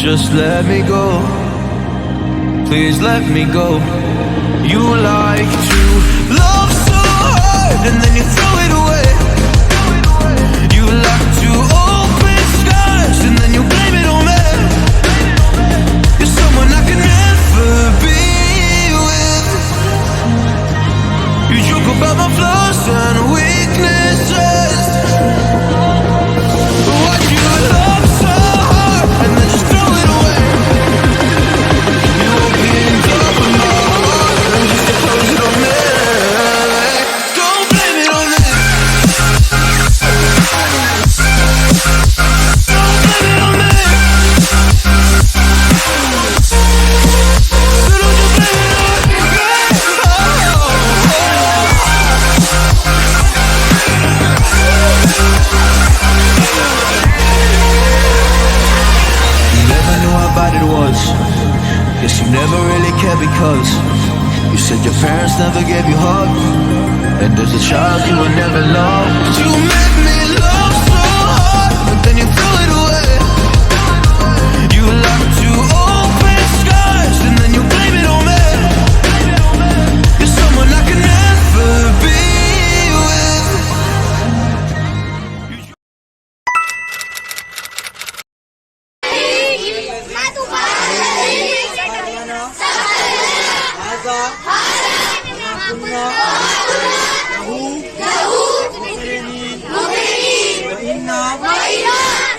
just let me go. Please let me go. You like to love so hard and then you throw it away. You like to open skies and then you blame it on me. You're someone I could never be with. You joke about my flaws and weaknesses. Why do you love so hard and then just throw it away? You opened up my heart and just to close it on me. Don't blame it on me. Don't blame it on me. So don't you blame it on me. You never knew how bad it was. Guess you never really cared because you said your parents never gave you hugs, and as a child you were never loved. You made me love so hard, but then you threw it away. You like to open skies and then you blame it on me. You're someone I could never be with.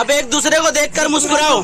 अब एक दूसरे को देखकर मुस्कुराओ.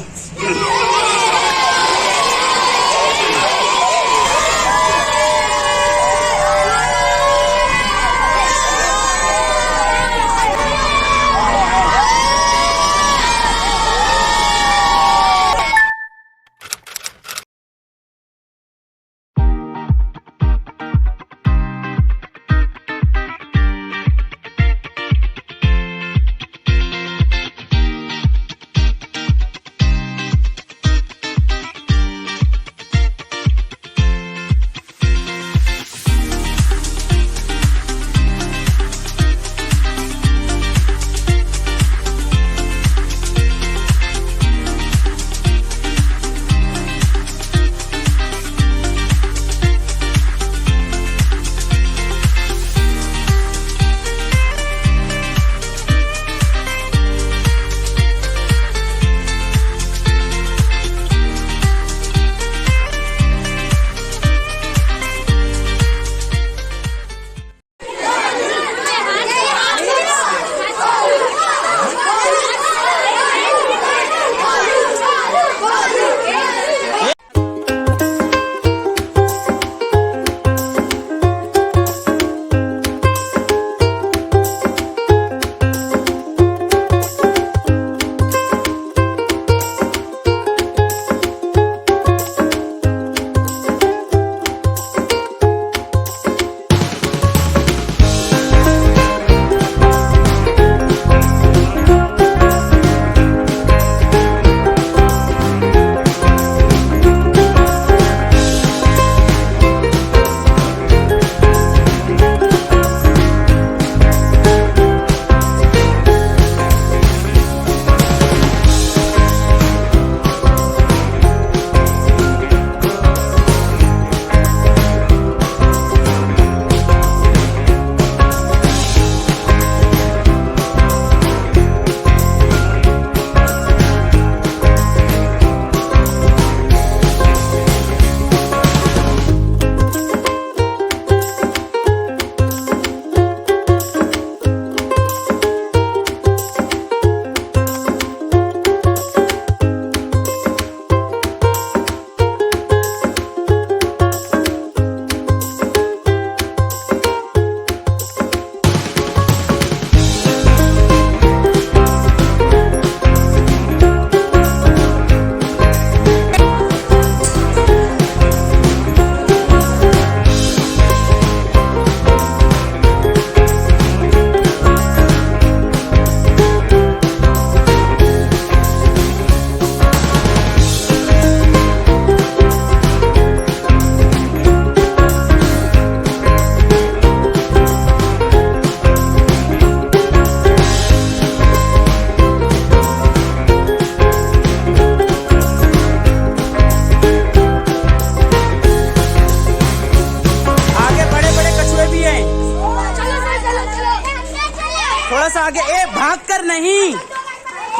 नहीं,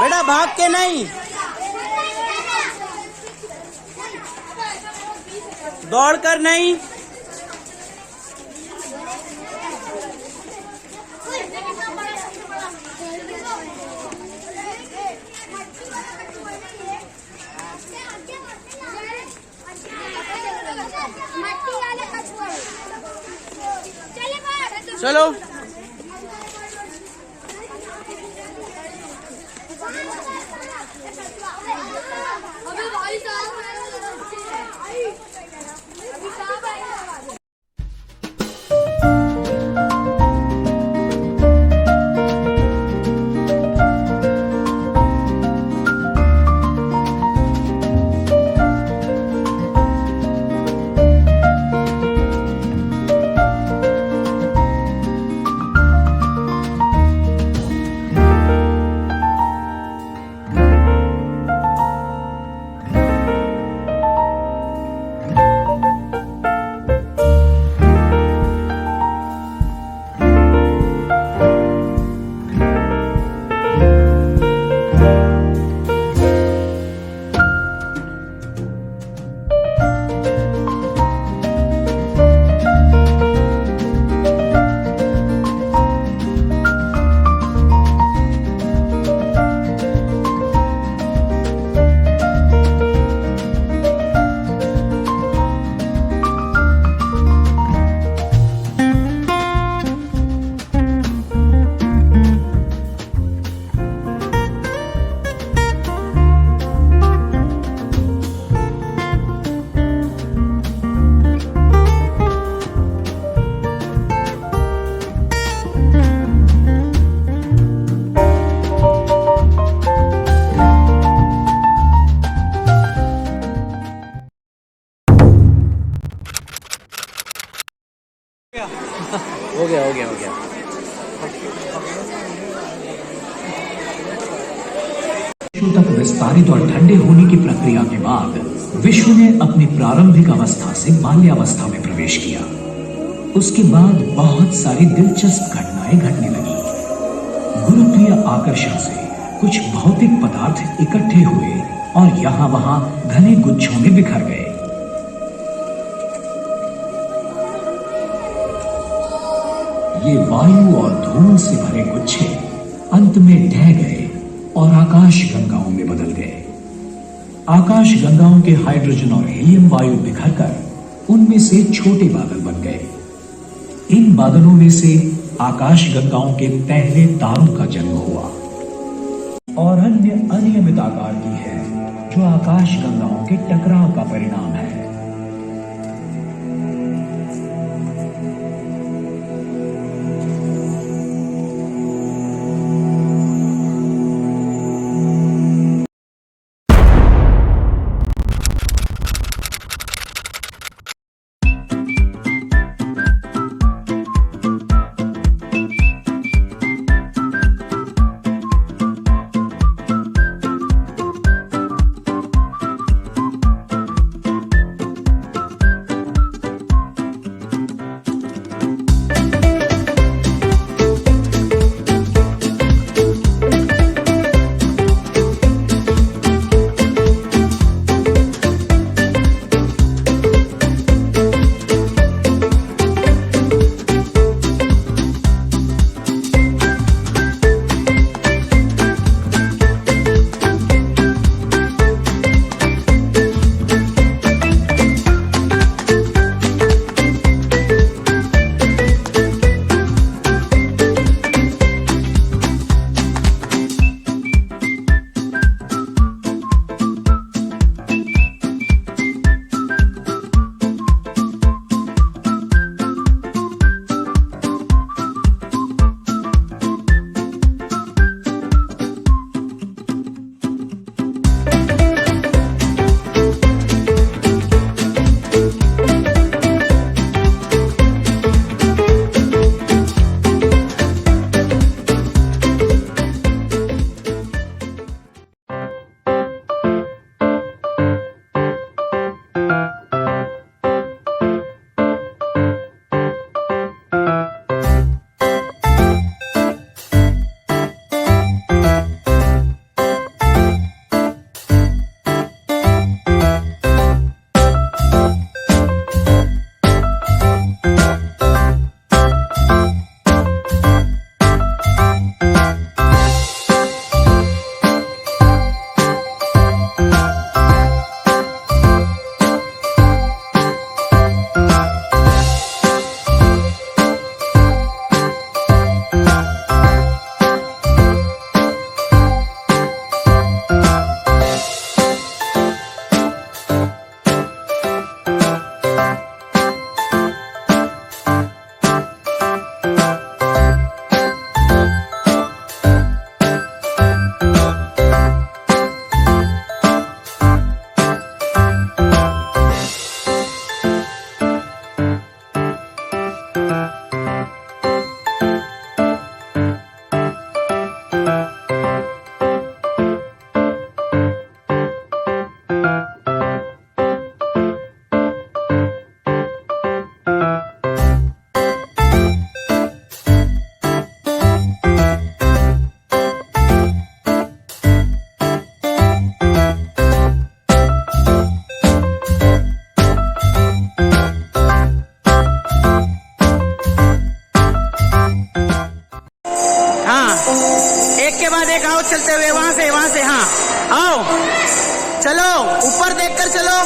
बेटा भाग के नहीं, दौड़ कर नहीं। चलो हो गया। तक विस्तारित और ठंडे होने की प्रक्रिया के बाद विश्व ने अपनी प्रारंभिक अवस्था से बाल्यावस्था में प्रवेश किया। उसके बाद बहुत सारी दिलचस्प घटनाएं घटने लगी। गुरुत्वीय आकर्षण से कुछ भौतिक पदार्थ इकट्ठे हुए और यहां वहां घने गुच्छों में बिखर गए। ये वायु और धूल से भरे गुच्छे अंत में ढह गए और आकाश गंगाओं में बदल गए। आकाश गंगाओं के हाइड्रोजन और हीलियम वायु बिखरकर उनमें से छोटे बादल बन गए। इन बादलों में से आकाश गंगाओं के पहले तारों का जन्म हुआ और अन्य अनियमित आकार की है जो आकाश गंगाओं के टकराव का परिणाम है। चलो, ऊपर देखकर चलो।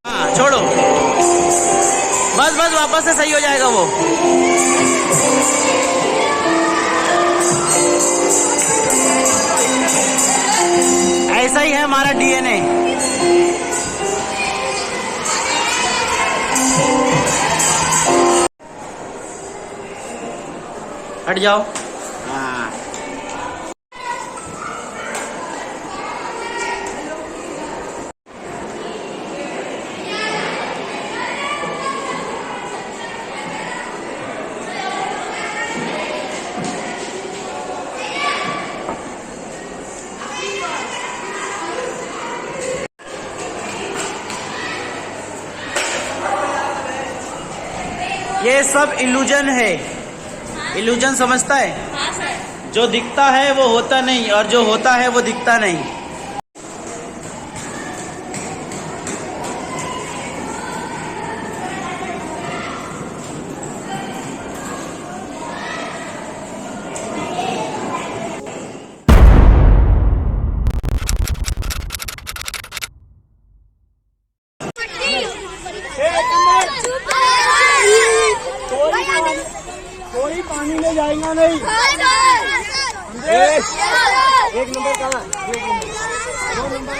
हाँ छोड़ो, बस बस वापस से सही हो जाएगा वो। ऐसा ही है हमारा डीएनए। हट जाओ। हाँ ये सब इल्यूजन है। इल्यूजन समझता है? जो दिखता है वो होता नहीं, और जो होता है वो दिखता नहीं। कोई पानी में जाएगा नहीं। एक नंबर कहाँ? दो नंबर।